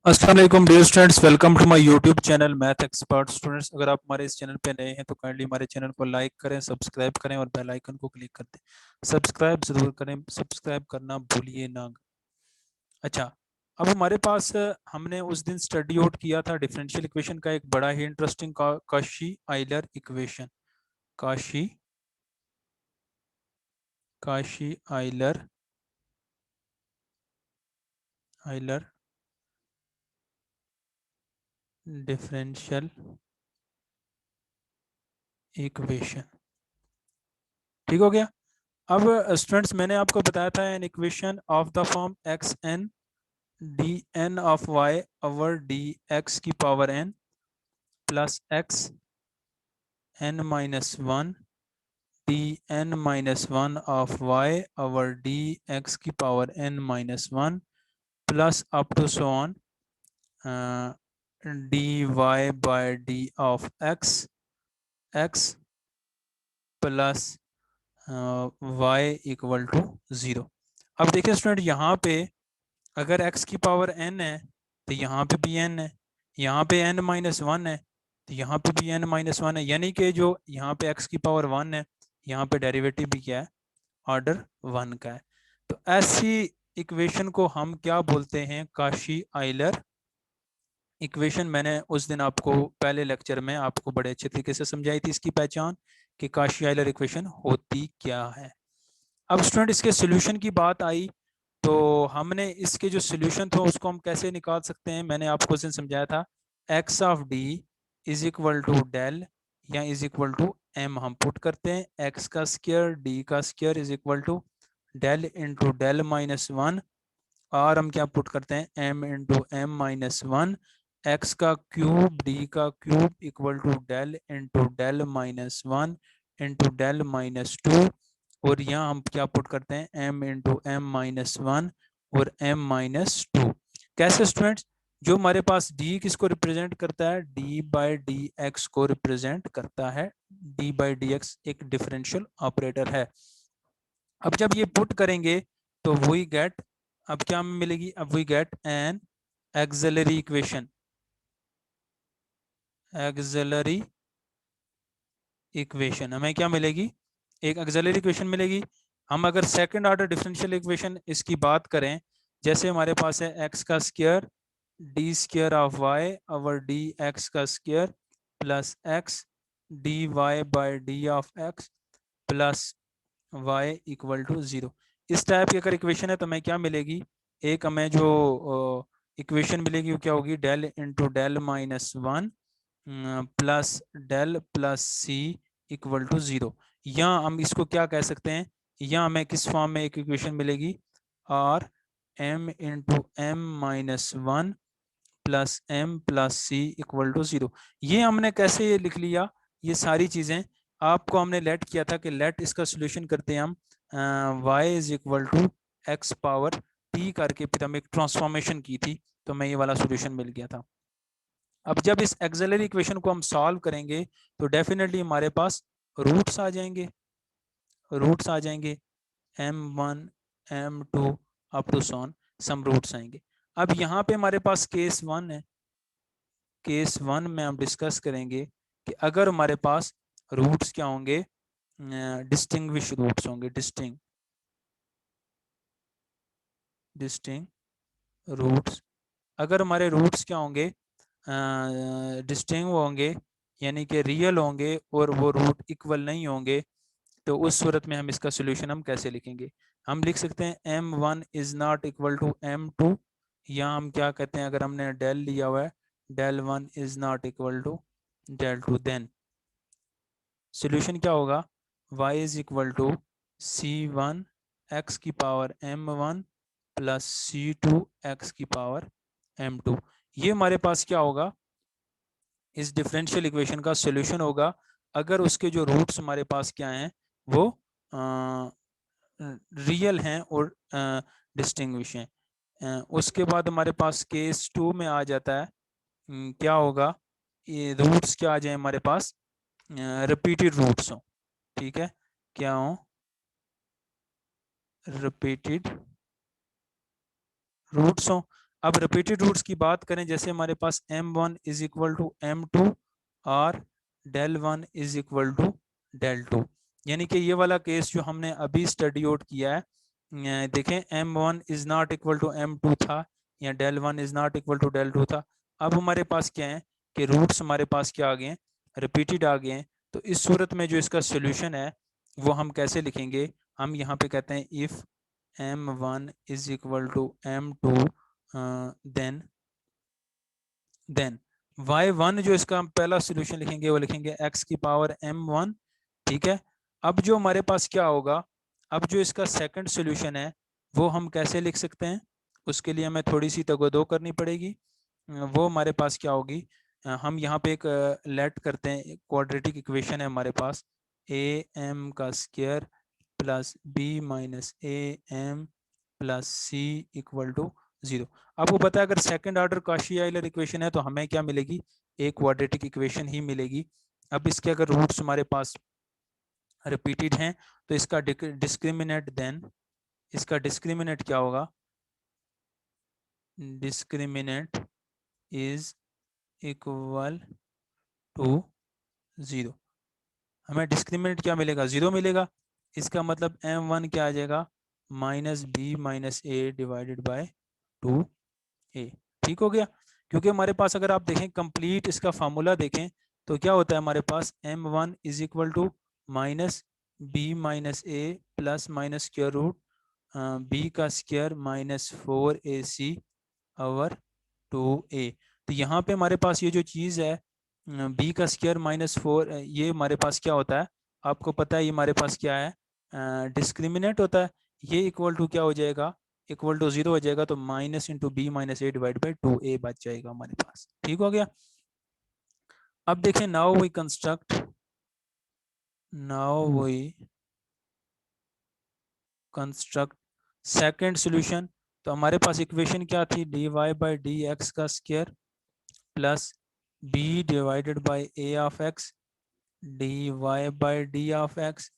अस्सलाम वालेकुम dear students, welcome to my YouTube channel math expert students. अगर आप हमारे इस चैनल पे नए हैं तो काइंडली हमारे चैनल को लाइक करें, सब्सक्राइब करें और बेल आइकन को क्लिक कर दें। सब्सक्राइब जरूर करें, सब्सक्राइब करना भूलिए ना। अच्छा, अब हमारे पास हमने उस दिन स्टडी आउट किया था डिफरेंशियल इक्वेशन का एक बड़ा ही interesting Cauchy Euler equation. Cauchy Cauchy Euler Euler differential equation. ठीक हो गया। अब स्टूडेंट्स, मैंने आपको बताया था an equation of the form X N D N of Y over D X की power N plus X N minus one D N minus one of Y over D X की power N minus one plus up to so on D Y by D of x X plus Y equal to zero. अब देखिए student, यहाँ पे अगर x की power n है तो यहाँ पे भी n है, यहाँ पे n माइनस वन है तो यहाँ पे भी n माइनस वन है, यानी कि जो यहाँ पे x की पावर वन है यहाँ पे डेरिवेटिव भी क्या है, ऑर्डर वन का है। तो ऐसी इक्वेशन को हम क्या बोलते हैं, काशी आइलर इक्वेशन। मैंने उस दिन आपको पहले लेक्चर में आपको बड़े अच्छे तरीके से समझाई थी इसकी पहचान कि काशी आइलर इक्वेशन होती क्या है। अब स्टूडेंट, इसके सोल्यूशन की बात आई तो हमने इसके जो सोल्यूशन था उसको हम कैसे निकाल सकते हैं, मैंने आपको उस दिन समझाया था X of D is equal to del या इज इक्वल टू एम हम पुट करते हैं, एक्स का स्क्वायर डी का square is equal to del into del minus one, और हम क्या पुट करते हैं, M into M minus one, X का क्यूब डी का cube equal to del into del minus one into del minus two, और यहाँ हम क्या पुट करते हैं, m into M minus one और m माइनस टू। कैसे स्टूडेंट्स, जो हमारे पास d किसको रिप्रेजेंट करता है, d बाई डी एक्स को रिप्रेजेंट करता है, d बाई डी एक्स एक डिफरेंशियल ऑपरेटर है। अब जब ये पुट करेंगे तो वी गेट, अब क्या मिलेगी, अब we get an auxiliary equation, auxiliary equation हमें क्या मिलेगी, एक एक्सिलरी इक्वेशन मिलेगी। हम अगर सेकंड ऑर्डर डिफरेंशियल इक्वेशन इसकी बात करें, जैसे हमारे पास है एक्स का square D square of Y over D X का square plus X D Y by D of X plus Y equal to zero. इस टाइप की अगर इक्वेशन है तो हमें क्या मिलेगी, एक हमें जो इक्वेशन मिलेगी वो क्या होगी, del into del minus one plus del plus C equal to zero. या हम इसको क्या कह सकते हैं, या हमें किस फॉर्म में एक इक्वेशन मिलेगी, और M into M minus one plus M plus C equal to zero. ये हमने कैसे ये लिख लिया, ये सारी चीज़ें आपको हमने लेट किया था कि लेट इसका सोल्यूशन करते हैं हम, y is equal to x power t करके फिर हम एक ट्रांसफॉर्मेशन की थी तो हमें ये वाला सोल्यूशन मिल गया था। अब जब इस एक्सिलरी इक्वेशन को हम सॉल्व करेंगे तो डेफिनेटली हमारे पास रूट्स आ जाएंगे, रूट्स आ जाएंगे m1 m2 up to so on some roots आएंगे। अब यहाँ पे हमारे पास केस वन है, केस वन में हम डिस्कस करेंगे कि अगर हमारे पास रूट्स क्या होंगे, डिस्टिंग्विश रूट्स होंगे, डिस्टिंग रूट्स। अगर हमारे रूट्स क्या होंगे, डिस्टिंग होंगे यानी कि रियल होंगे और वो रूट इक्वल नहीं होंगे, तो उस सूरत में हम इसका सोल्यूशन हम कैसे लिखेंगे, हम लिख सकते हैं m1 is not equal to m2, या हम क्या कहते हैं, अगर हमने डेल लिया हुआ है del one is not equal to del two, then solution क्या होगा, y is equal to c1 x की power m1 plus c2 x की पावर m2। ये हमारे पास क्या होगा, इस डिफरेंशियल इक्वेशन का सॉल्यूशन होगा अगर उसके जो रूट्स हमारे पास क्या हैं वो रियल हैं और डिस्टिंग्विश हैं। उसके बाद हमारे पास केस टू में आ जाता है, क्या होगा, ये रूट्स क्या आ जाए हमारे पास, रिपीटेड रूट्स हो, ठीक है, क्या हो, रिपीटेड रूट्स हो। अब रिपीटेड रूट्स की बात करें, जैसे हमारे पास m1 is equal to m2 और del1 is equal to del2, यानी कि ये वाला केस जो हमने अभी स्टडी आउट किया है, देखें m1 is not equal to m2 था या del1 is not equal to del2 था। अब हमारे पास क्या है कि रूट्स हमारे पास क्या आ गए हैं, रिपीटेड आ गए हैं। तो इस सूरत में जो इसका सोल्यूशन है वो हम कैसे लिखेंगे, हम यहाँ पे कहते हैं if m1 is equal to m2 then y1 जो इसका हम पहला सोल्यूशन लिखेंगे वो लिखेंगे x की पावर m1। ठीक है, अब जो हमारे पास क्या होगा, अब जो इसका सेकंड सोल्यूशन है वो हम कैसे लिख सकते हैं, उसके लिए हमें थोड़ी सी तगोदो करनी पड़ेगी। वो हमारे पास क्या होगी, हम यहाँ पे एक लेट करते हैं, क्वाड्रेटिक इक्वेशन है हमारे पास, ए एम का square plus B minus A M plus C equal to 0। आपको पता है अगर सेकंड ऑर्डर कॉशी-ऑयलर इक्वेशन है तो हमें क्या मिलेगी, एक क्वाड्रेटिक इक्वेशन ही मिलेगी। अब इसके अगर रूट्स हमारे पास रिपीटेड हैं तो इसका डिस्क्रिमिनेंट देन, इसका डिस्क्रिमिनेंट क्या होगा, डिस्क्रिमिनेंट इज इक्वल टू 0। हमें डिस्क्रिमिनेंट क्या मिलेगा, 0 मिलेगा। इसका मतलब m1 क्या आ जाएगा, minus B minus A divided by 2a। ठीक हो गया, क्योंकि हमारे पास अगर आप देखें कंप्लीट इसका फार्मूला देखें तो क्या होता है, हमारे पास m1 is equal to minus B minus A plus minus square root B का square minus 4ac over 2a। तो यहाँ पे हमारे पास ये जो चीज़ है बी का स्क्वायर माइनस 4, ये हमारे पास क्या होता है, आपको पता है ये हमारे पास क्या है, डिस्क्रिमिनेंट होता है। ये इक्वल टू क्या हो जाएगा, इक्वल टू 0 हो जाएगा, तो minus into B minus A divide by 2a बच जाएगा हमारे पास। ठीक हो गया। अब देखें now we construct, now we construct second solution. तो हमारे पास इक्वेशन क्या थी, dy बाई डी एक्स का square plus b divided by a of x dy by D of x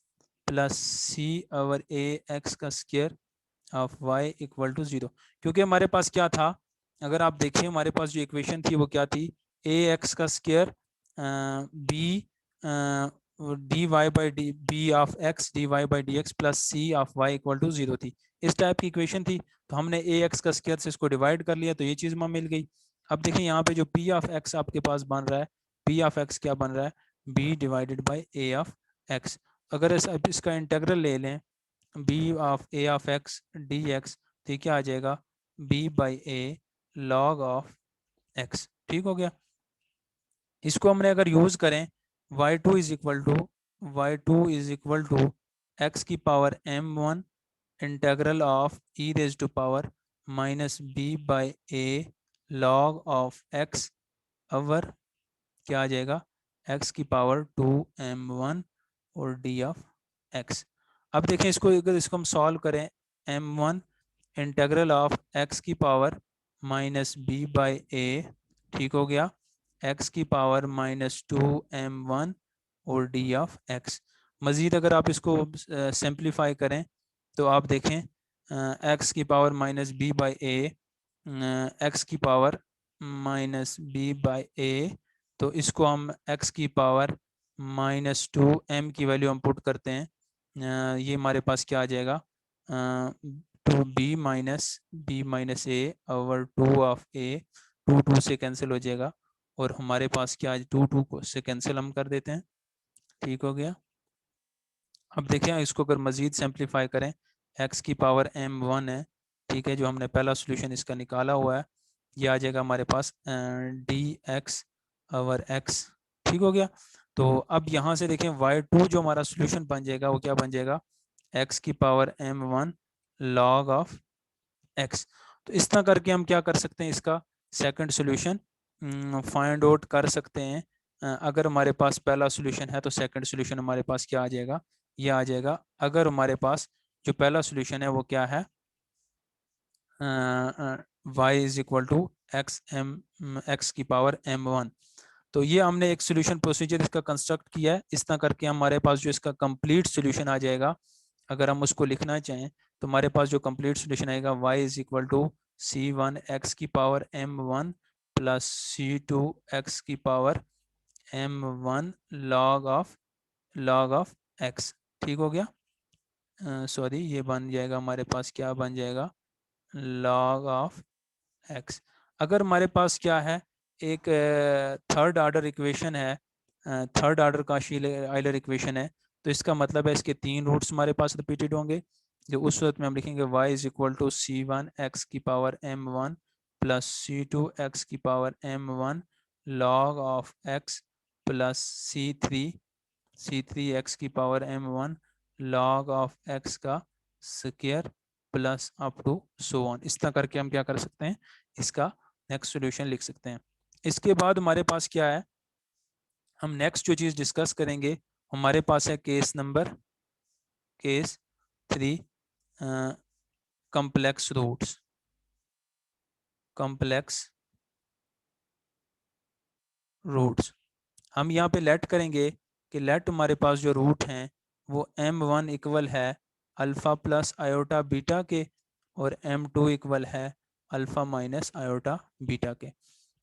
plus c over a x का square of y equal to 0। क्योंकि हमारे पास क्या था, अगर आप देखें हमारे पास जो इक्वेशन थी वो क्या थी, a x का square b D Y by D B of X D Y by D X plus C of Y equal to 0 थी। इस टाइप की इक्वेशन थी, तो हमने ए एक्स का स्क्वायर से इसको डिवाइड कर लिया, तो ये चीज़ हमें मिल गई। अब देखिए यहाँ पे जो पी ऑफ एक्स आपके पास बन रहा है, पी ऑफ एक्स क्या बन रहा है, B divided by A of X. अगर इसका इंटेग्रल ले लें B of A of X D X, तो ये क्या आ जाएगा, B by A log of x. ठीक हो गया। इसको हमने अगर यूज करें y2 is equal to X की power m1 integral of E raise to power minus B by A log of X over क्या आ जाएगा, x की पावर 2m1 और d ऑफ x। अब देखें इसको, अगर इसको हम सॉल्व करें, m1 इंटेग्रल ऑफ x की पावर माइनस बी बाई ए, ठीक हो गया, x की पावर माइनस 2m1 और d ऑफ x। मज़ीद अगर आप इसको सिंप्लीफाई करें तो आप देखें x की power minus B by A, X की power minus B by A, तो इसको हम x की पावर माइनस 2m की वैल्यू हम पुट करते हैं, ये हमारे पास क्या आ जाएगा, 2b minus A over 2 of A, 2 से कैंसिल हो जाएगा और हमारे पास क्या, 2 से कैंसिल हम कर देते हैं। ठीक हो गया। अब देखें इसको अगर मज़ीद सिंप्लीफाई करें, x की पावर m1 है, ठीक है, जो हमने पहला सोल्यूशन इसका निकाला हुआ है, ये आ जाएगा हमारे पास dx ओवर x। ठीक हो गया। तो अब यहाँ से देखें y2 जो हमारा सोल्यूशन बन जाएगा वो क्या बन जाएगा, x की power m1 log of x। तो इस तरह करके हम क्या कर सकते हैं, इसका सेकंड सोल्यूशन फाइंड आउट कर सकते हैं। अगर हमारे पास पहला सोल्यूशन है तो सेकंड सोल्यूशन हमारे पास क्या आ जाएगा, ये आ जाएगा। अगर हमारे पास जो पहला सोल्यूशन है वो क्या है, y is equal to X की पावर m1, तो ये हमने एक सोल्यूशन प्रोसीजर इसका कंस्ट्रक्ट किया है। इस तरह करके हमारे पास जो इसका कंप्लीट सोल्यूशन आ जाएगा, अगर हम उसको लिखना चाहें तो हमारे पास जो कंप्लीट सोल्यूशन आएगा y is equal to C1 x की power M1 plus C2 x की power M1 log of x। ठीक हो गया। सॉरी, ये बन जाएगा हमारे पास, क्या बन जाएगा, लॉग ऑफ x। अगर हमारे पास क्या है, एक थर्ड ऑर्डर इक्वेशन है, थर्ड ऑर्डर का आइलर इक्वेशन है, तो इसका मतलब है इसके 3 रूट्स हमारे पास रिपीटेड होंगे। जो उस वक्त में हम लिखेंगे y is equal to C1 x की power M1 plus C2 x की power M1 log of x plus C3 x की power M1 log of x का square plus up to so on. इस तरह करके हम क्या कर सकते हैं, इसका नेक्स्ट सॉल्यूशन लिख सकते हैं। इसके बाद हमारे पास क्या है, हम नेक्स्ट जो चीज़ डिस्कस करेंगे, हमारे पास है केस 3 कॉम्प्लेक्स रूट्स। हम यहाँ पे लेट करेंगे कि लेट हमारे पास जो रूट हैं वो M1 इक्वल है अल्फ़ा प्लस आयोटा बीटा के, और M2 इक्वल है अल्फ़ा माइनस आयोटा बीटा के।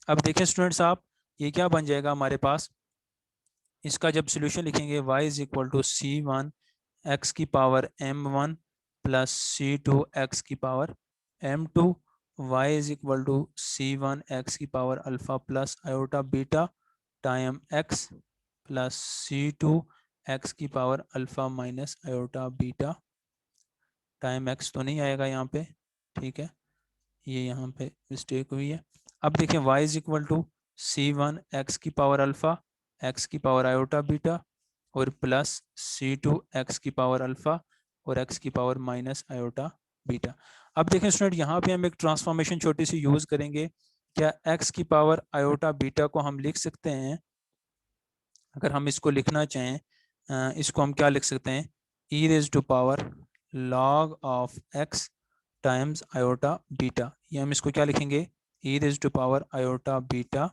अब देखें स्टूडेंट्स, आप ये क्या बन जाएगा हमारे पास, इसका जब सोल्यूशन लिखेंगे y is equal to C1 x की power M1 plus C2 x की power M2, y is equal to C1 x की power alpha plus iota beta time x plus C2 x की power alpha minus iota beta time x तो नहीं आएगा यहाँ पे, ठीक है, ये यहाँ पे मिस्टेक हुई है। अब देखें y is equal to C1 x की पावर अल्फ़ा x की पावर आयोटा बीटा और प्लस C2 x की पावर अल्फ़ा और x की पावर माइनस आयोटा बीटा। अब देखें स्टूडेंट, यहाँ पे हम एक ट्रांसफॉर्मेशन छोटी सी यूज़ करेंगे। क्या x की पावर आयोटा बीटा को हम लिख सकते हैं, अगर हम इसको लिखना चाहें, इसको हम क्या लिख सकते हैं, e raise to power log of x times iota beta. ये हम इसको क्या लिखेंगे, e raise to power iota beta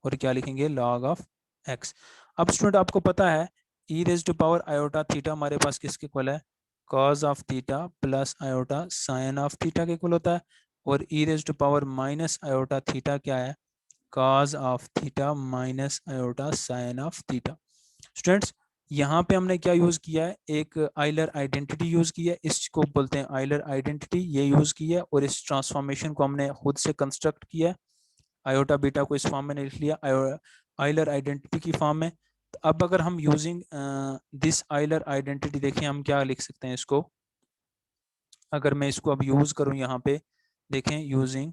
और क्या लिखेंगे, लॉग ऑफ x। अब स्टूडेंट आपको पता है e raise to power iota theta हमारे पास किसके इक्वल है, cos of theta plus iota sine of theta के इक्वल होता है, और e raise to power minus iota theta क्या है, cos of theta minus iota sine of theta. Students, यहाँ पे हमने क्या यूज किया है, एक आइलर आइडेंटिटी यूज की है, इसको बोलते हैं आइलर आइडेंटिटी, ये यूज की है, और इस ट्रांसफॉर्मेशन को हमने खुद से कंस्ट्रक्ट किया है। आयोटा बीटा को इस फॉर्म में लिख लिया आइलर आइडेंटिटी की फॉर्म में। तो अब अगर हम यूजिंग दिस आइलर आइडेंटिटी देखें, हम क्या लिख सकते हैं इसको, अगर मैं इसको अब यूज करूं यहाँ पे, देखें यूजिंग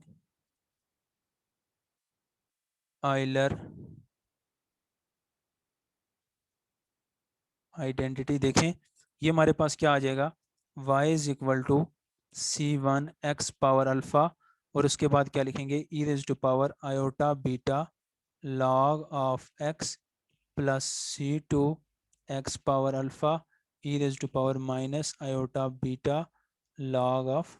आइलर आइडेंटिटी, देखें ये हमारे पास क्या आ जाएगा, y is equal to C1 x power alpha और उसके बाद क्या लिखेंगे, e raise to power iota beta log of x plus C2 x power alpha e raise to power minus iota beta log of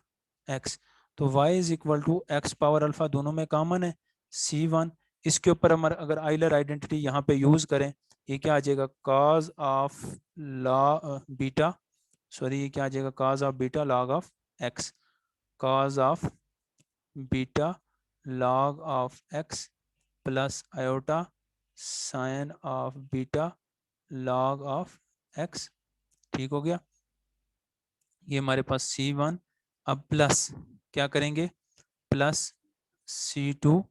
x। तो y is equal to x power alpha दोनों में common है C1, इसके ऊपर हम अगर Euler identity यहाँ पे यूज़ करें, ये क्या आ जाएगा, cos of law beta, sorry ये क्या आ जाएगा, cos of beta log of x, cause of beta log of X plus iota sine of beta log of x. ठीक हो गया, ये हमारे पास C1। अब प्लस क्या करेंगे, प्लस C2,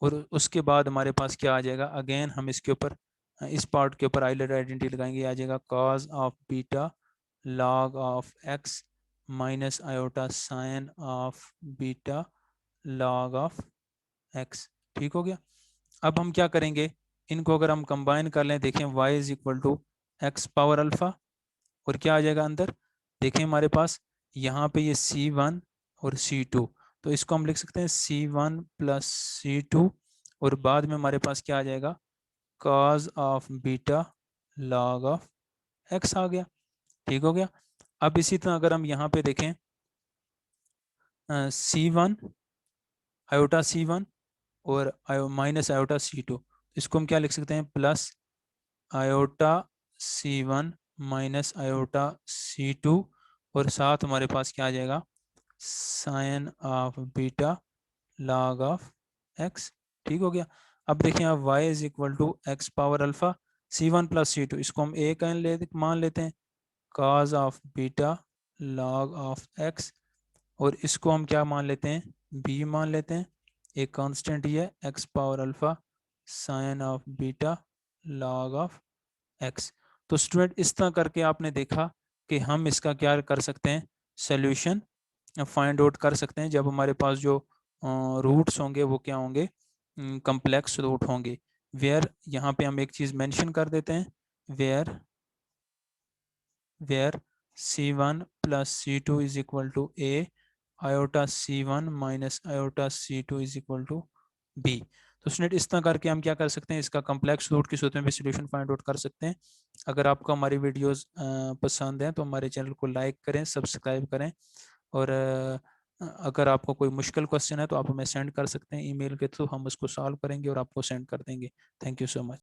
और उसके बाद हमारे पास क्या आ जाएगा, अगेन हम इसके ऊपर इस पार्ट के ऊपर आइलर आइडेंटिटी लगाएंगे, आ जाएगा cos of beta log of x minus iota sine of beta log of x. ठीक हो गया। अब हम क्या करेंगे, इनको अगर हम कंबाइन कर लें, देखें y is equal to x power alpha और क्या आ जाएगा अंदर, देखें हमारे पास यहाँ पे ये C1 और C2, तो इसको हम लिख सकते हैं C1 प्लस C2 और बाद में हमारे पास क्या आ जाएगा, cos of beta log of X आ गया। ठीक हो गया। अब इसी तरह अगर हम यहाँ पे देखें C1 आयोटा C1 और माइनस आयोटा C2, इसको हम क्या लिख सकते हैं, plus iota C1 minus iota C2 और साथ हमारे पास क्या आ जाएगा, sine of beta log of x. ठीक हो गया। अब देखिए आप y is equal to x power alpha c1 plus c2, इसको हम a का मान लेते हैं, cos of beta log of x, और इसको हम क्या मान लेते हैं, b मान लेते हैं। एक कांस्टेंट ही है x power alpha sign of beta log of x. तो स्टूडेंट इस तरह करके आपने देखा कि हम इसका क्या कर सकते हैं, सोल्यूशन फाइंड आउट कर सकते हैं जब हमारे पास जो रूट्स होंगे वो क्या होंगे, कम्प्लेक्स रूट होंगे। वेयर यहाँ पे हम एक चीज़ मेंशन कर देते हैं, where where c1 plus c2 is equal to a iota c1 minus iota c2 is equal to b। तो स्टूडेंट इस तरह करके हम क्या कर सकते हैं, इसका कम्प्लेक्स रूट की सूरत में भी सोल्यूशन फाइंड आउट कर सकते हैं। अगर आपको हमारी वीडियोस पसंद हैं तो हमारे चैनल को लाइक करें, सब्सक्राइब करें, और अगर आपको कोई मुश्किल क्वेश्चन है तो आप हमें सेंड कर सकते हैं ईमेल के थ्रू, हम उसको सॉल्व करेंगे और आपको सेंड कर देंगे। Thank you so much.